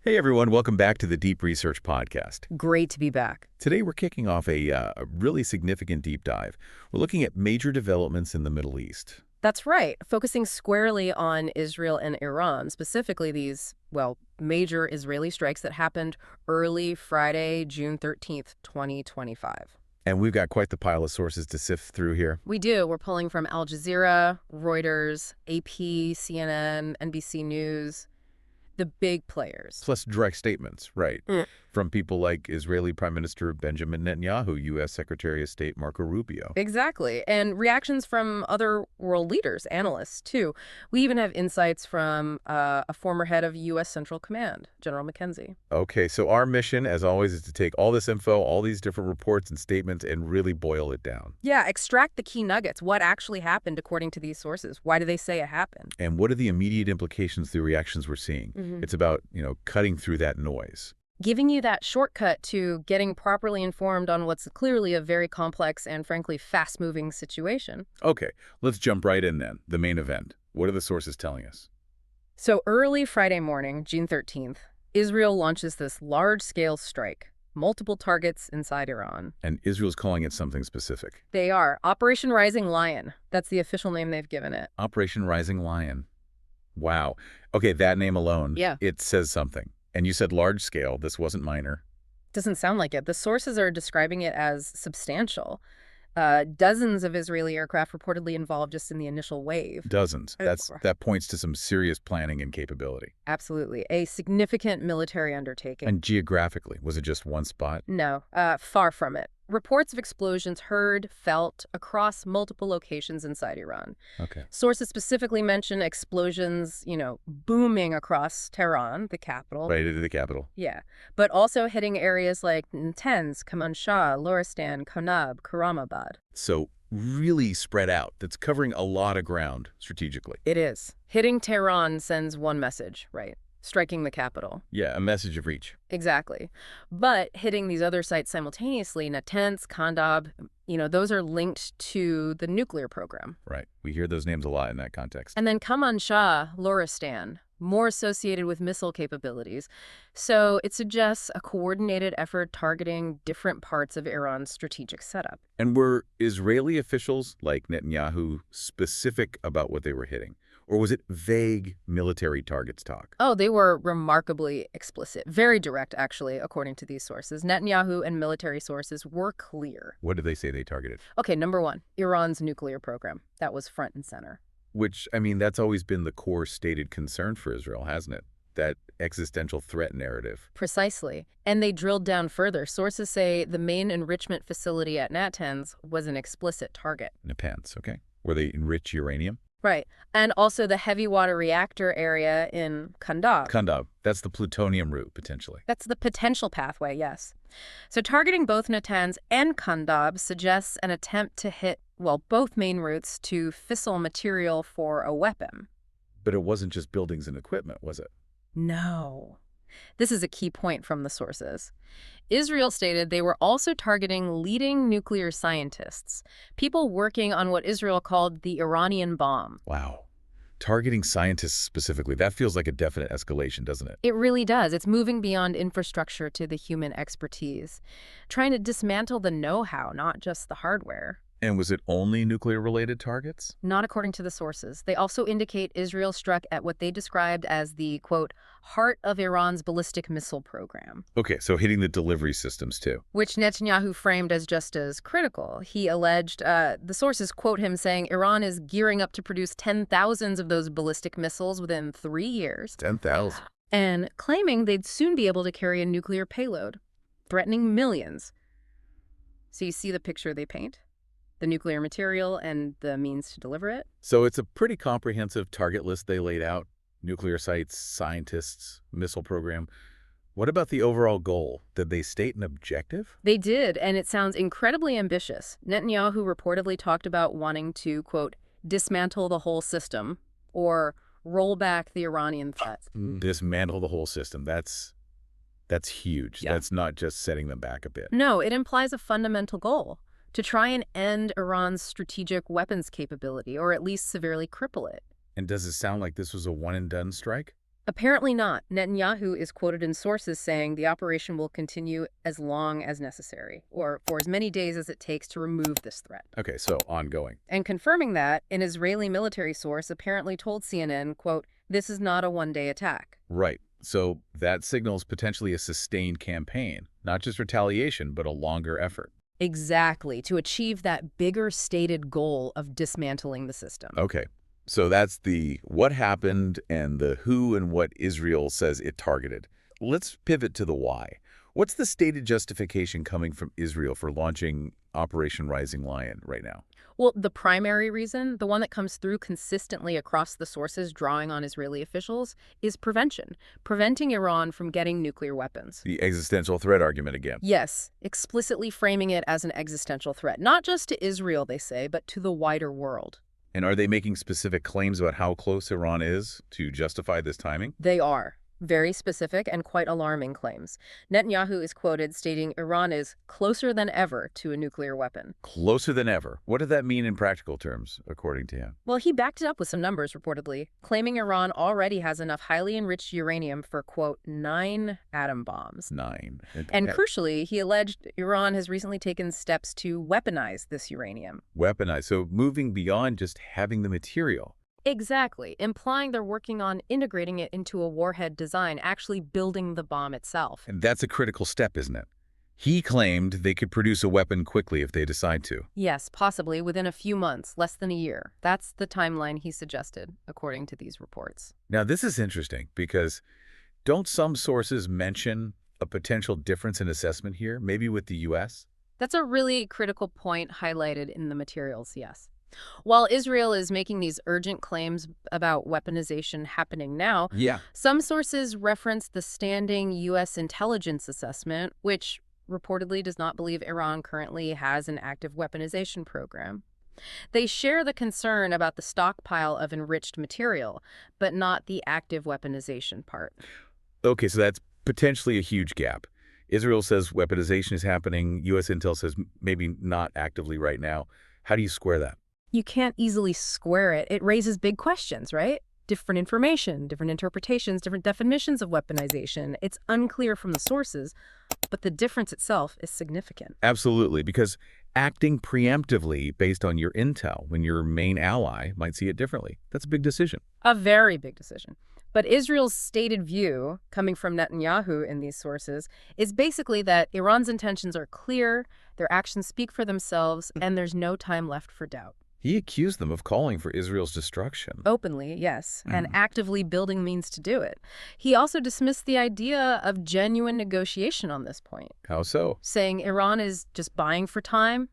Hey everyone, welcome back to the Deep Research Podcast. Great to be back. Today we're kicking off a really significant deep dive. We're looking at major developments in the Middle East. That's right, focusing squarely on Israel and Iran, specifically these, major Israeli strikes that happened early Friday, June 13th, 2025. And we've got quite the pile of sources to sift through here. We do. We're pulling from Al Jazeera, Reuters, AP, CNN, NBC News, the big players. Plus direct statements, right, from people like Israeli Prime Minister Benjamin Netanyahu, U.S. Secretary of State Marco Rubio. Exactly. And reactions from other world leaders, analysts, too. We even have insights from a former head of U.S. Central Command, General McKenzie. Okay, so our mission, as always, is to take all this info, all these different reports and statements, and really boil it down. Yeah, extract the key nuggets. What actually happened according to these sources? Why do they say it happened? And what are the immediate implications, the reactions we're seeing? It's about, cutting through that noise. Giving you that shortcut to getting properly informed on what's clearly a very complex and, frankly, fast-moving situation. Okay, let's jump right in then. The main event. What are the sources telling us? So early Friday morning, June 13th, Israel launches this large-scale strike. Multiple targets inside Iran. And Israel's calling it something specific. They are. Operation Rising Lion. That's the official name they've given it. Operation Rising Lion. Wow. Okay, that name alone, it says something. And you said large scale. This wasn't minor. Doesn't sound like it. The sources are describing it as substantial. Dozens of Israeli aircraft reportedly involved just in the initial wave. Dozens. That points to some serious planning and capability. Absolutely. A significant military undertaking. And geographically, was it just one spot? No, far from it. Reports of explosions heard, felt, across multiple locations inside Iran. Okay. Sources specifically mention explosions, booming across Tehran, the capital. Right into the capital. Yeah, but also hitting areas like Natanz, Kermanshah, Loristan, Konab, Karamabad. So really spread out. That's covering a lot of ground strategically. It is. Hitting Tehran sends one message, right? Striking the capital. Yeah, a message of reach. Exactly. But hitting these other sites simultaneously, Natanz, Kandab, those are linked to the nuclear program. Right. We hear those names a lot in that context. And then Kermanshah, Loristan, more associated with missile capabilities. So it suggests a coordinated effort targeting different parts of Iran's strategic setup. And were Israeli officials like Netanyahu specific about what they were hitting? Or was it vague military targets talk? Oh, they were remarkably explicit. Very direct, actually, according to these sources. Netanyahu and military sources were clear. What did they say they targeted? Okay, number one, Iran's nuclear program. That was front and center. Which, that's always been the core stated concern for Israel, hasn't it? That existential threat narrative. Precisely. And they drilled down further. Sources say the main enrichment facility at Natanz was an explicit target. Natanz, okay. Where they enrich uranium? Right. And also the heavy water reactor area in Kandab. Kandab. That's the plutonium route, potentially. That's the potential pathway, yes. So targeting both Natanz and Kandab suggests an attempt to hit, both main routes to fissile material for a weapon. But it wasn't just buildings and equipment, was it? No. This is a key point from the sources. Israel stated they were also targeting leading nuclear scientists, people working on what Israel called the Iranian bomb. Wow. Targeting scientists specifically, that feels like a definite escalation, doesn't it? It really does. It's moving beyond infrastructure to the human expertise, trying to dismantle the know-how, not just the hardware. And was it only nuclear-related targets? Not according to the sources. They also indicate Israel struck at what they described as the, quote, heart of Iran's ballistic missile program. Okay, so hitting the delivery systems too. Which Netanyahu framed as just as critical. He alleged, the sources quote him saying, Iran is gearing up to produce 10,000 of those ballistic missiles within 3 years. 10,000. And claiming they'd soon be able to carry a nuclear payload, threatening millions. So you see the picture they paint? The nuclear material and the means to deliver it? So it's a pretty comprehensive target list they laid out. Nuclear sites, scientists, missile program. What about the overall goal? Did they state an objective? They did, and it sounds incredibly ambitious. Netanyahu reportedly talked about wanting to, quote, dismantle the whole system or roll back the Iranian threat. Dismantle the whole system. That's huge. Yeah. That's not just setting them back a bit. No, it implies a fundamental goal. To try and end Iran's strategic weapons capability, or at least severely cripple it. And does it sound like this was a one-and-done strike? Apparently not. Netanyahu is quoted in sources saying the operation will continue as long as necessary, or for as many days as it takes to remove this threat. Okay, so ongoing. And confirming that, an Israeli military source apparently told CNN, quote, "This is not a one-day attack." Right. So that signals potentially a sustained campaign, not just retaliation, but a longer effort. Exactly, to achieve that bigger stated goal of dismantling the system. Okay. So that's the what happened and the who and what Israel says it targeted. Let's pivot to the why. What's the stated justification coming from Israel for launching Operation Rising Lion right now? Well, the primary reason, the one that comes through consistently across the sources drawing on Israeli officials, is prevention, preventing Iran from getting nuclear weapons. The existential threat argument again. Yes, explicitly framing it as an existential threat, not just to Israel, they say, but to the wider world. And are they making specific claims about how close Iran is to justify this timing? They are. Very specific and quite alarming claims. Netanyahu is quoted stating Iran is closer than ever to a nuclear weapon. Closer than ever. What did that mean in practical terms, according to him? Well, he backed it up with some numbers, reportedly, claiming Iran already has enough highly enriched uranium for, quote, 9 atom bombs. 9. And crucially, he alleged Iran has recently taken steps to weaponize this uranium. Weaponized. So moving beyond just having the material. Exactly, implying they're working on integrating it into a warhead design, actually building the bomb itself. And that's a critical step, isn't it? He claimed they could produce a weapon quickly if they decide to. Yes, possibly within a few months, less than a year. That's the timeline he suggested, according to these reports. Now, this is interesting because don't some sources mention a potential difference in assessment here, maybe with the U.S.? That's a really critical point highlighted in the materials, yes. While Israel is making these urgent claims about weaponization happening now, some sources reference the standing U.S. intelligence assessment, which reportedly does not believe Iran currently has an active weaponization program. They share the concern about the stockpile of enriched material, but not the active weaponization part. Okay, so that's potentially a huge gap. Israel says weaponization is happening. U.S. intel says maybe not actively right now. How do you square that? You can't easily square it. It raises big questions, right? Different information, different interpretations, different definitions of weaponization. It's unclear from the sources, but the difference itself is significant. Absolutely, because acting preemptively based on your intel when your main ally might see it differently, that's a big decision. A very big decision. But Israel's stated view, coming from Netanyahu in these sources, is basically that Iran's intentions are clear, their actions speak for themselves, and there's no time left for doubt. He accused them of calling for Israel's destruction. Openly, yes, and actively building means to do it. He also dismissed the idea of genuine negotiation on this point. How so? Saying Iran is just buying for time,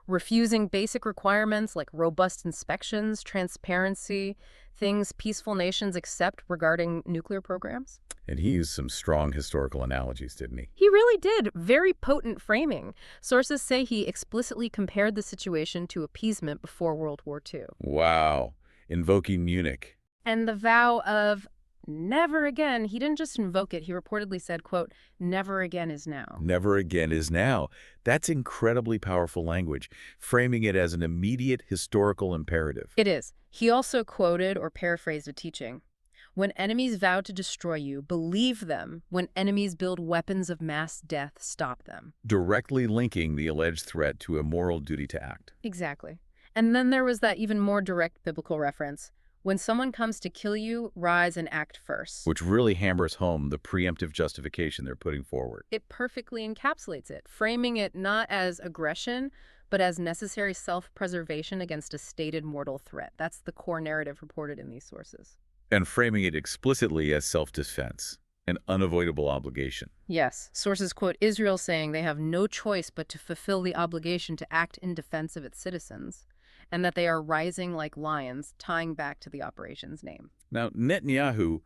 refusing basic requirements like robust inspections, transparency, things peaceful nations accept regarding nuclear programs. And he used some strong historical analogies, didn't he? He really did. Very potent framing. Sources say he explicitly compared the situation to appeasement before World War II. Wow. Invoking Munich. And the vow of never again, he didn't just invoke it. He reportedly said, quote, "Never again is now." Never again is now. That's incredibly powerful language, framing it as an immediate historical imperative. It is. He also quoted or paraphrased a teaching. When enemies vow to destroy you, believe them. When enemies build weapons of mass death, stop them. Directly linking the alleged threat to a moral duty to act. Exactly. And then there was that even more direct biblical reference. When someone comes to kill you, rise and act first. Which really hammers home the preemptive justification they're putting forward. It perfectly encapsulates it, framing it not as aggression, but as necessary self-preservation against a stated mortal threat. That's the core narrative reported in these sources. And framing it explicitly as self-defense, an unavoidable obligation. Yes. Sources quote Israel saying they have no choice but to fulfill the obligation to act in defense of its citizens, and that they are rising like lions, tying back to the operation's name. Now, Netanyahu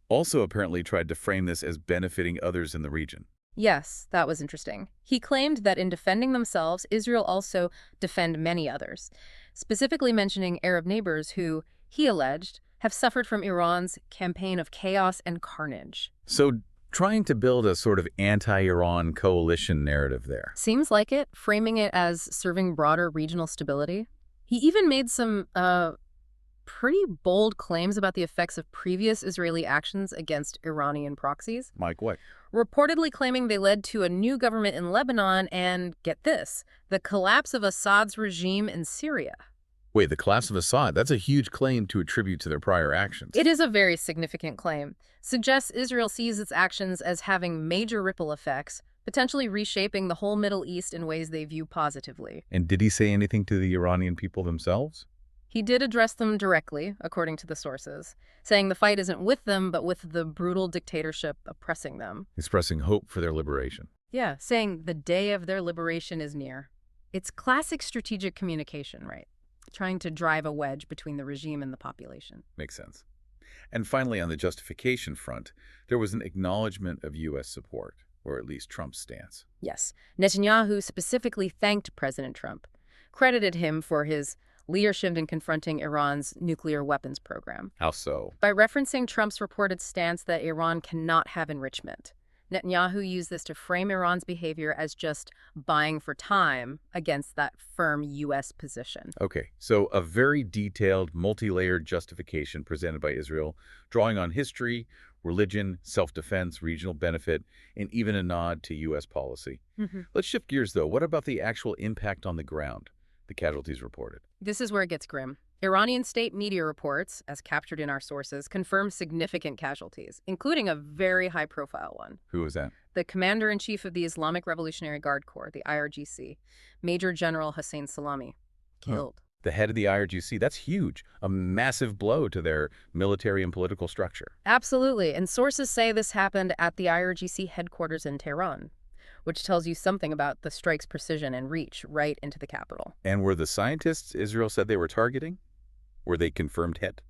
also apparently tried to frame this as benefiting others in the region. Yes, that was interesting. He claimed that in defending themselves, Israel also defend many others, specifically mentioning Arab neighbors who, he alleged, have suffered from Iran's campaign of chaos and carnage. So trying to build a sort of anti-Iran coalition narrative there. Seems like it, framing it as serving broader regional stability. He even made some pretty bold claims about the effects of previous Israeli actions against Iranian proxies, Mike, what? reportedly claiming they led to a new government in Lebanon and, get this, the collapse of Assad's regime in Syria. Wait, the collapse of Assad, that's a huge claim to attribute to their prior actions. It is a very significant claim. Suggests Israel sees its actions as having major ripple effects, potentially reshaping the whole Middle East in ways they view positively. And did he say anything to the Iranian people themselves? He did address them directly, according to the sources, saying the fight isn't with them, but with the brutal dictatorship oppressing them. Expressing hope for their liberation. Yeah, saying the day of their liberation is near. It's classic strategic communication, right? Trying to drive a wedge between the regime and the population. Makes sense. And finally, on the justification front, there was an acknowledgement of U.S. support, or at least Trump's stance. Yes, Netanyahu specifically thanked President Trump, credited him for his leadership in confronting Iran's nuclear weapons program. How so? By referencing Trump's reported stance that Iran cannot have enrichment. Netanyahu used this to frame Iran's behavior as just buying for time against that firm U.S. position. Okay, so a very detailed, multi-layered justification presented by Israel, drawing on history, religion, self-defense, regional benefit, and even a nod to U.S. policy. Let's shift gears, though. What about the actual impact on the ground, the casualties reported? This is where it gets grim. Iranian state media reports, as captured in our sources, confirm significant casualties, including a very high-profile one. Who was that? The Commander-in-Chief of the Islamic Revolutionary Guard Corps, the IRGC, Major General Hossein Salami, killed. The head of the IRGC, that's huge. A massive blow to their military and political structure. Absolutely, and sources say this happened at the IRGC headquarters in Tehran, which tells you something about the strike's precision and reach right into the capital. And were the scientists Israel said they were targeting? Were they confirmed hit?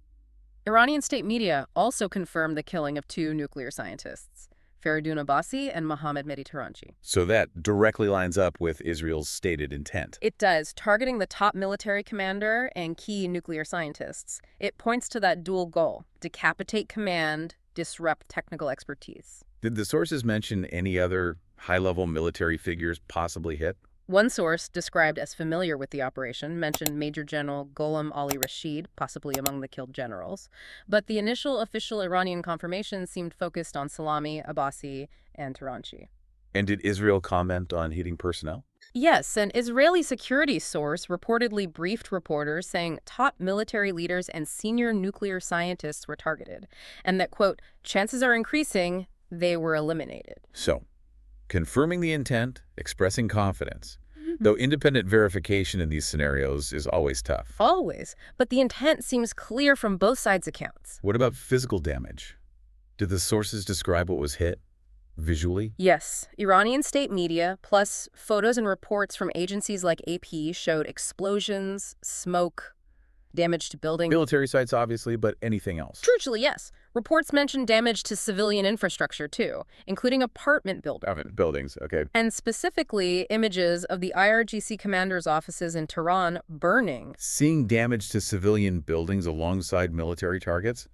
Iranian state media also confirmed the killing of two nuclear scientists, Faridun Abbasi and Mohammad Mehdi Taranchi. So that directly lines up with Israel's stated intent. It does, targeting the top military commander and key nuclear scientists. It points to that dual goal: decapitate command, disrupt technical expertise. Did the sources mention any other high-level military figures possibly hit? One source, described as familiar with the operation, mentioned Major General Gholam Ali Rashid, possibly among the killed generals. But the initial official Iranian confirmation seemed focused on Salami, Abbasi, and Taranchi. And did Israel comment on hitting personnel? Yes, an Israeli security source reportedly briefed reporters saying top military leaders and senior nuclear scientists were targeted, and that, quote, chances are increasing they were eliminated. So, confirming the intent, expressing confidence. Though independent verification in these scenarios is always tough. Always. But the intent seems clear from both sides' accounts. What about physical damage? Did the sources describe what was hit visually? Yes. Iranian state media, plus photos and reports from agencies like AP, showed explosions, smoke, damage to buildings. Military sites, obviously, but anything else? Truthfully, yes. Reports mention damage to civilian infrastructure, too, including apartment Buildings, okay. and specifically images of the IRGC commander's offices in Tehran burning. Seeing damage to civilian buildings alongside military targets?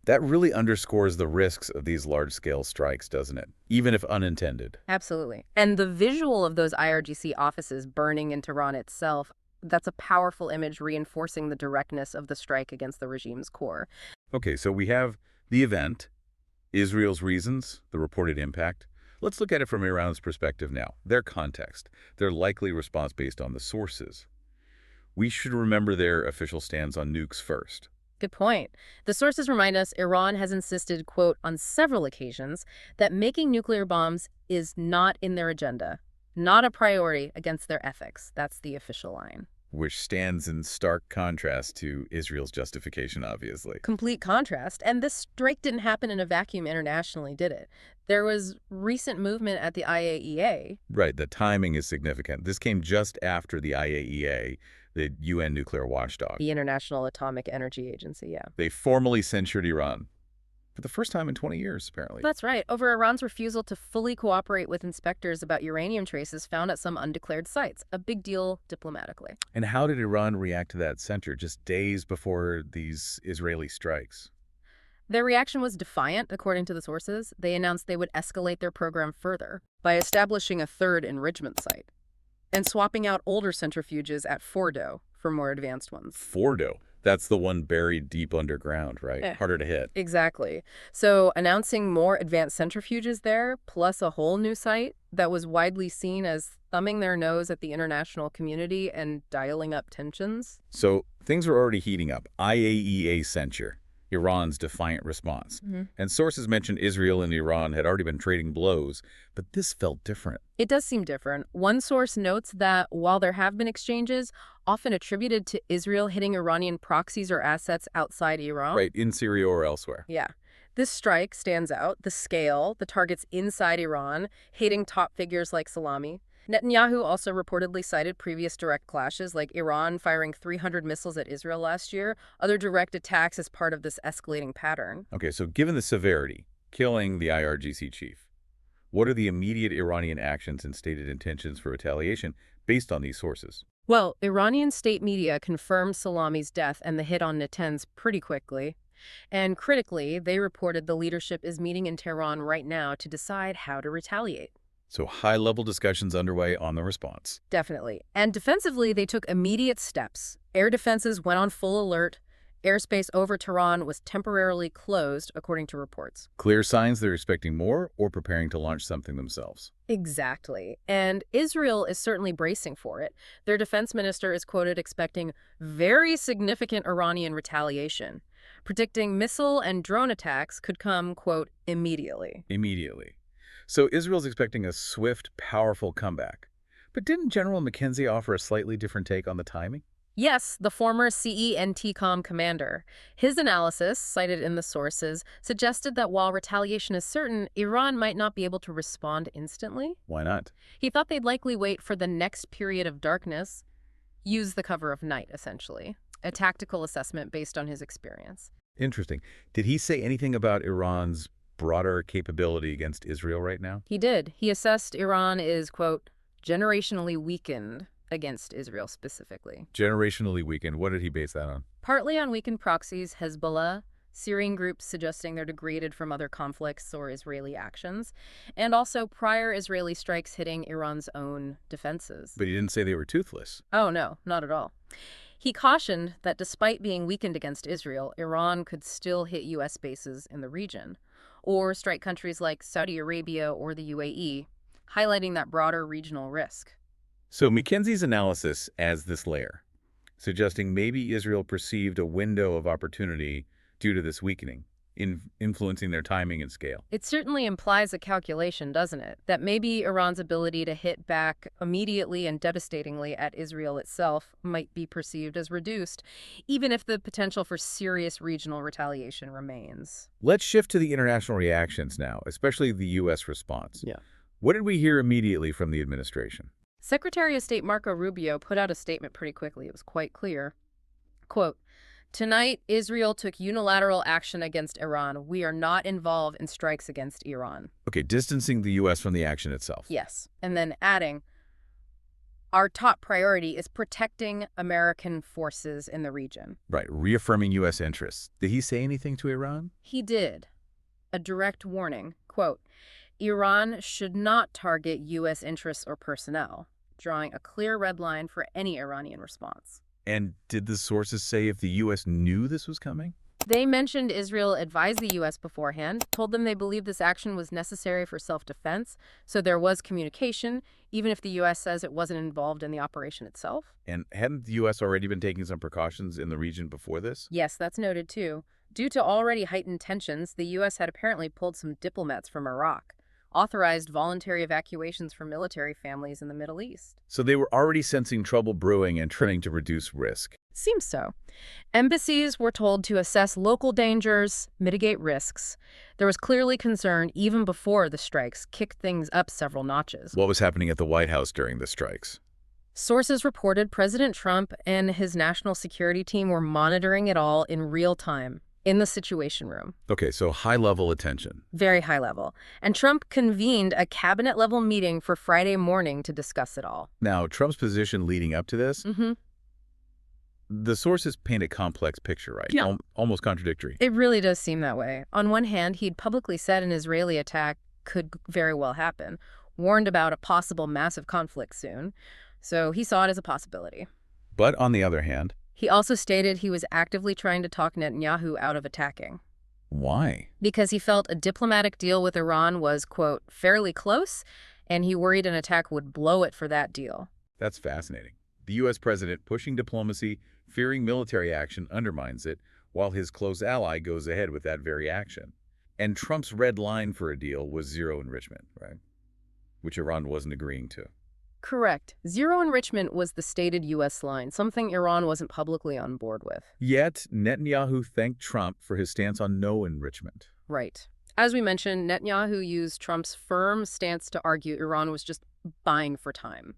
That really underscores the risks of these large-scale strikes, doesn't it? Even if unintended. Absolutely. And the visual of those IRGC offices burning in Tehran itself, that's a powerful image reinforcing the directness of the strike against the regime's core. Okay, so we have the event, Israel's reasons, the reported impact. Let's look at it from Iran's perspective now. Their context, their likely response based on the sources. We should remember their official stance on nukes first. Good point. The sources remind us Iran has insisted, quote, on several occasions that making nuclear bombs is not in their agenda, not a priority against their ethics. That's the official line. Which stands in stark contrast to Israel's justification, obviously. Complete contrast. And this strike didn't happen in a vacuum internationally, did it? There was recent movement at the IAEA. Right, the timing is significant. This came just after the IAEA, the UN nuclear watchdog. The International Atomic Energy Agency, yeah. They formally censured Iran for the first time in 20 years, apparently. That's right, over Iran's refusal to fully cooperate with inspectors about uranium traces found at some undeclared sites. A big deal diplomatically. And how did Iran react to that censure just days before these Israeli strikes? Their reaction was defiant, according to the sources. They announced they would escalate their program further by establishing a third enrichment site and swapping out older centrifuges at Fordo for more advanced ones. Fordo. That's the one buried deep underground, right? Eh, Harder to hit. exactly. So announcing more advanced centrifuges there, plus a whole new site that was widely seen as thumbing their nose at the international community and dialing up tensions. So things were already heating up. IAEA censure, Iran's defiant response. And sources mentioned Israel and Iran had already been trading blows, but this felt different. It does seem different. One source notes that while there have been exchanges, often attributed to Israel hitting Iranian proxies or assets outside Iran. Right, in Syria or elsewhere. Yeah. This strike stands out, the scale, the targets inside Iran, hitting top figures like Salami. Netanyahu also reportedly cited previous direct clashes, like Iran firing 300 missiles at Israel last year, other direct attacks as part of this escalating pattern. Okay, so given the severity, killing the IRGC chief, what are the immediate Iranian actions and stated intentions for retaliation based on these sources? Well, Iranian state media confirmed Salami's death and the hit on Natanz pretty quickly. And critically, they reported the leadership is meeting in Tehran right now to decide how to retaliate. So high-level discussions underway on the response. Definitely. And defensively, they took immediate steps. Air defenses went on full alert. Airspace over Tehran was temporarily closed, according to reports. Clear signs they're expecting more or preparing to launch something themselves. Exactly. And Israel is certainly bracing for it. Their defense minister is quoted expecting very significant Iranian retaliation, predicting missile and drone attacks could come, quote, immediately. Immediately. So Israel's expecting a swift, powerful comeback. But didn't General McKenzie offer a slightly different take on the timing? Yes, the former CENTCOM commander. His analysis, cited in the sources, suggested that while retaliation is certain, Iran might not be able to respond instantly. Why not? He thought they'd likely wait for the next period of darkness, use the cover of night, essentially. A tactical assessment based on his experience. Interesting. Did he say anything about Iran's broader capability against Israel right now? He did. He assessed Iran is, quote, generationally weakened against Israel specifically. Generationally weakened. What did he base that on? Partly on weakened proxies, Hezbollah, Syrian groups suggesting they're degraded from other conflicts or Israeli actions, and also prior Israeli strikes hitting Iran's own defenses. But he didn't say they were toothless. Oh, no, not at all. He cautioned that despite being weakened against Israel, Iran could still hit U.S. bases in the region, or strike countries like Saudi Arabia or the UAE, highlighting that broader regional risk. So McKenzie's analysis adds this layer, suggesting maybe Israel perceived a window of opportunity due to this weakening, influencing their timing and scale. It certainly implies a calculation, doesn't it? That maybe Iran's ability to hit back immediately and devastatingly at Israel itself might be perceived as reduced, even if the potential for serious regional retaliation remains. Let's shift to the international reactions now, especially the U.S. response. Yeah. What did we hear immediately from the administration? Secretary of State Marco Rubio put out a statement pretty quickly. It was quite clear. Quote, "Tonight, Israel took unilateral action against Iran. We are not involved in strikes against Iran." Okay, distancing the U.S. from the action itself. Yes. And then adding, "Our top priority is protecting American forces in the region." Right, reaffirming U.S. interests. Did he say anything to Iran? He did. A direct warning. Quote, "Iran should not target U.S. interests or personnel," drawing a clear red line for any Iranian response. And did the sources say if the U.S. knew this was coming? They mentioned Israel advised the U.S. beforehand, told them they believed this action was necessary for self-defense, so there was communication, even if the U.S. says it wasn't involved in the operation itself. And hadn't the U.S. already been taking some precautions in the region before this? Yes, that's noted too. Due to already heightened tensions, the U.S. had apparently pulled some diplomats from Iraq, authorized voluntary evacuations for military families in the Middle East. So they were already sensing trouble brewing and trying to reduce risk. Seems so. Embassies were told to assess local dangers, mitigate risks. There was clearly concern even before the strikes kicked things up several notches. What was happening at the White House during the strikes? Sources reported President Trump and his national security team were monitoring it all in real time, in the Situation Room. Okay, so high-level attention. Very high level. And Trump convened a cabinet-level meeting for Friday morning to discuss it all. Now, Trump's position leading up to this, the sources paint a complex picture, right? Yeah. Almost contradictory. It really does seem that way. On one hand, he'd publicly said an Israeli attack could very well happen, warned about a possible massive conflict soon, so he saw it as a possibility. But on the other hand, He also stated he was actively trying to talk Netanyahu out of attacking, Why? because he felt a diplomatic deal with Iran was, quote, fairly close, and he worried an attack would blow it for that deal. That's fascinating. The U.S. president pushing diplomacy, fearing military action undermines it, while his close ally goes ahead with that very action. And Trump's red line for a deal was zero enrichment, right? Which Iran wasn't agreeing to. Correct. Zero enrichment was the stated U.S. line, something Iran wasn't publicly on board with. Yet, Netanyahu thanked Trump for his stance on no enrichment. Right. As we mentioned, Netanyahu used Trump's firm stance to argue Iran was just buying for time.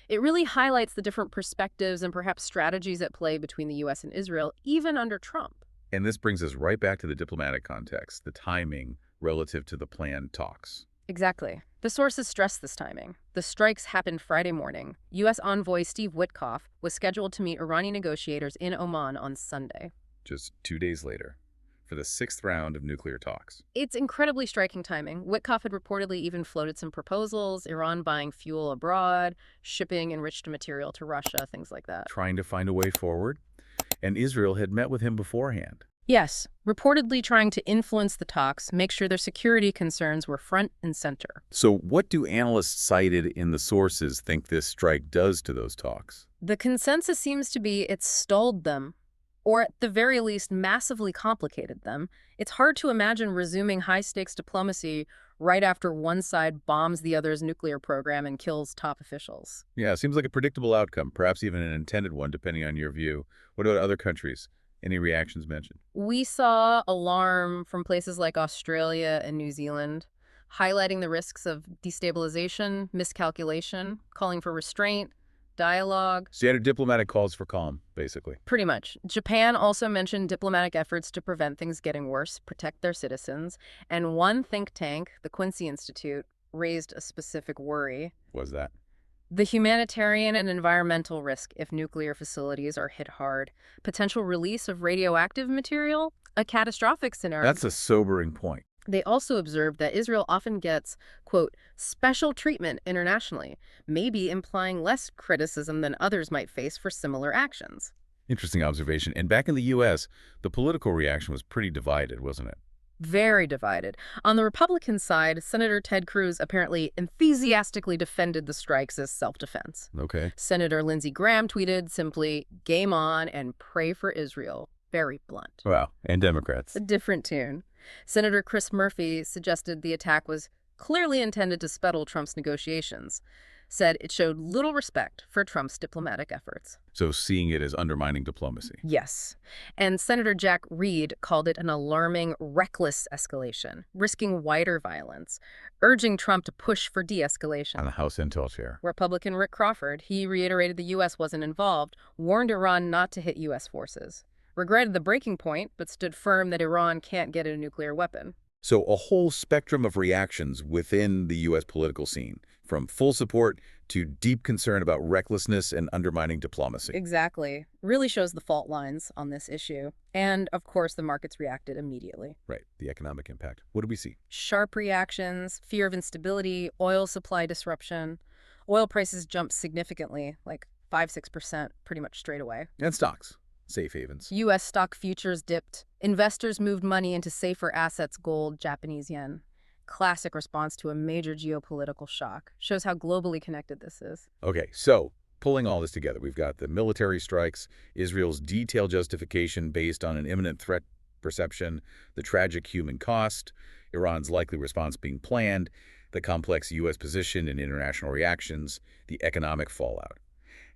It really highlights the different perspectives and perhaps strategies at play between the U.S. and Israel, even under Trump. And this brings us right back to the diplomatic context, the timing relative to the planned talks. Exactly. The sources stress this timing. The strikes happened Friday morning. U.S. envoy Steve Witkoff was scheduled to meet Iranian negotiators in Oman on Sunday. Just 2 days later, for the 6th round of nuclear talks. It's incredibly striking timing. Witkoff had reportedly even floated some proposals, Iran buying fuel abroad, shipping enriched material to Russia, things like that. Trying to find a way forward, and Israel had met with him beforehand. Yes, reportedly trying to influence the talks, make sure their security concerns were front and center. So what do analysts cited in the sources think this strike does to those talks? The consensus seems to be it's stalled them, or at the very least massively complicated them. It's hard to imagine resuming high-stakes diplomacy right after one side bombs the other's nuclear program and kills top officials. Yeah, it seems like a predictable outcome, perhaps even an intended one, depending on your view. What about other countries? Any reactions mentioned? We saw alarm from places like Australia and New Zealand, highlighting the risks of destabilization, miscalculation, calling for restraint, dialogue. Standard diplomatic calls for calm, basically. Pretty much. Japan also mentioned diplomatic efforts to prevent things getting worse, protect their citizens, and one think tank, the Quincy Institute, raised a specific worry. Was that? The humanitarian and environmental risk if nuclear facilities are hit hard, potential release of radioactive material, a catastrophic scenario. That's a sobering point. They also observed that Israel often gets, quote, special treatment internationally, maybe implying less criticism than others might face for similar actions. Interesting observation. And back in the U.S., the political reaction was pretty divided, wasn't it? Very divided. On the Republican side, Senator Ted Cruz apparently enthusiastically defended the strikes as self-defense. Okay. Senator Lindsey Graham tweeted simply, game on and pray for Israel. Very blunt. Wow. And Democrats. A different tune. Senator Chris Murphy suggested the attack was clearly intended to scuttle Trump's negotiations, said it showed little respect for Trump's diplomatic efforts. So seeing it as undermining diplomacy. Yes. And Senator Jack Reed called it an alarming, reckless escalation, risking wider violence, urging Trump to push for de-escalation. On the House Intel chair. Republican Rick Crawford, he reiterated the U.S. wasn't involved, warned Iran not to hit U.S. forces, regretted the breaking point, but stood firm that Iran can't get a nuclear weapon. So a whole spectrum of reactions within the U.S. political scene, from full support to deep concern about recklessness and undermining diplomacy. Exactly. Really shows the fault lines on this issue. And, of course, the markets reacted immediately. Right. The economic impact. What do we see? Sharp reactions, fear of instability, oil supply disruption. Oil prices jumped significantly, like 5–6%, pretty much straight away. And stocks. Safe havens. U.S. stock futures dipped. Investors moved money into safer assets, gold, Japanese yen. Classic response to a major geopolitical shock. Shows how globally connected this is. Okay, so pulling all this together, we've got the military strikes, Israel's detailed justification based on an imminent threat perception, the tragic human cost, Iran's likely response being planned, the complex U.S. position and international reactions, the economic fallout.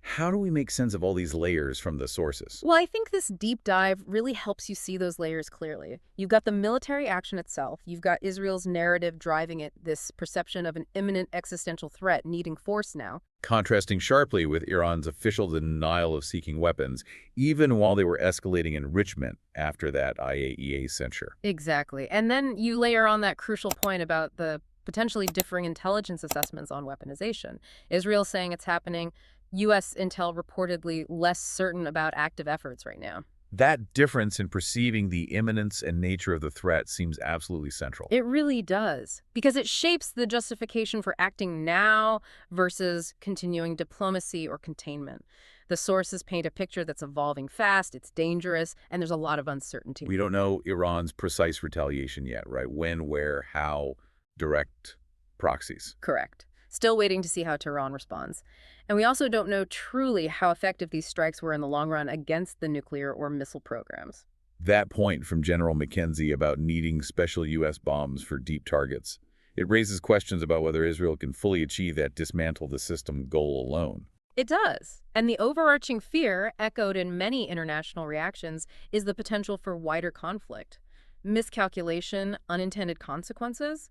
How do we make sense of all these layers from the sources? Well, I think this deep dive really helps you see those layers clearly. You've got the military action itself. You've got Israel's narrative driving it, this perception of an imminent existential threat needing force now. Contrasting sharply with Iran's official denial of seeking weapons, even while they were escalating enrichment after that IAEA censure. Exactly. And then you layer on that crucial point about the potentially differing intelligence assessments on weaponization. Israel saying it's happening, U.S. intel reportedly less certain about active efforts right now. That difference in perceiving the imminence and nature of the threat seems absolutely central. It really does, because it shapes the justification for acting now versus continuing diplomacy or containment. The sources paint a picture that's evolving fast, it's dangerous, and there's a lot of uncertainty. We don't know Iran's precise retaliation yet, right? When, where, how, direct proxies. Correct. Still waiting to see how Tehran responds. And we also don't know truly how effective these strikes were in the long run against the nuclear or missile programs. That point from General McKenzie about needing special U.S. bombs for deep targets, it raises questions about whether Israel can fully achieve that dismantle the system goal alone. It does. And the overarching fear, echoed in many international reactions, is the potential for wider conflict. Miscalculation, unintended consequences,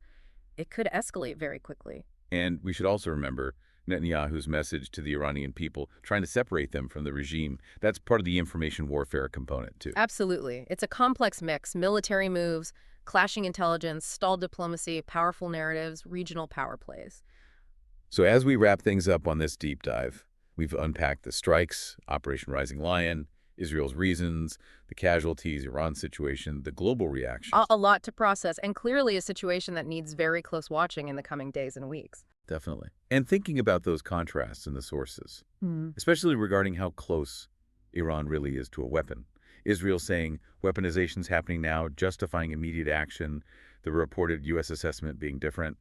it could escalate very quickly. And we should also remember Netanyahu's message to the Iranian people, trying to separate them from the regime. That's part of the information warfare component, too. Absolutely. It's a complex mix: military moves, clashing intelligence, stalled diplomacy, powerful narratives, regional power plays. So as we wrap things up on this deep dive, we've unpacked the strikes, Operation Rising Lion, Israel's reasons, the casualties, Iran's situation, the global reaction. A lot to process, and clearly a situation that needs very close watching in the coming days and weeks. Definitely. And thinking about those contrasts in the sources, especially regarding how close Iran really is to a weapon. Israel saying weaponization's happening now, justifying immediate action, the reported U.S. assessment being different,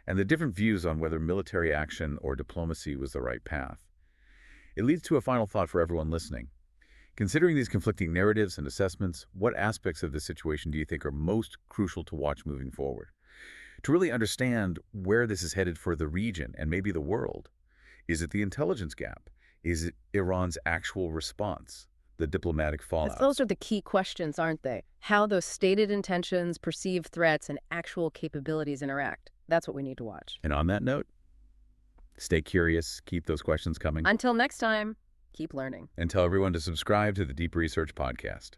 and the different views on whether military action or diplomacy was the right path. It leads to a final thought for everyone listening. Considering these conflicting narratives and assessments, what aspects of the situation do you think are most crucial to watch moving forward? To really understand where this is headed for the region and maybe the world, is it the intelligence gap? Is it Iran's actual response? The diplomatic fallout? Those are the key questions, aren't they? How those stated intentions, perceived threats, and actual capabilities interact. That's what we need to watch. And on that note, stay curious, keep those questions coming. Until next time, keep learning. And tell everyone to subscribe to the Deep Research Podcast.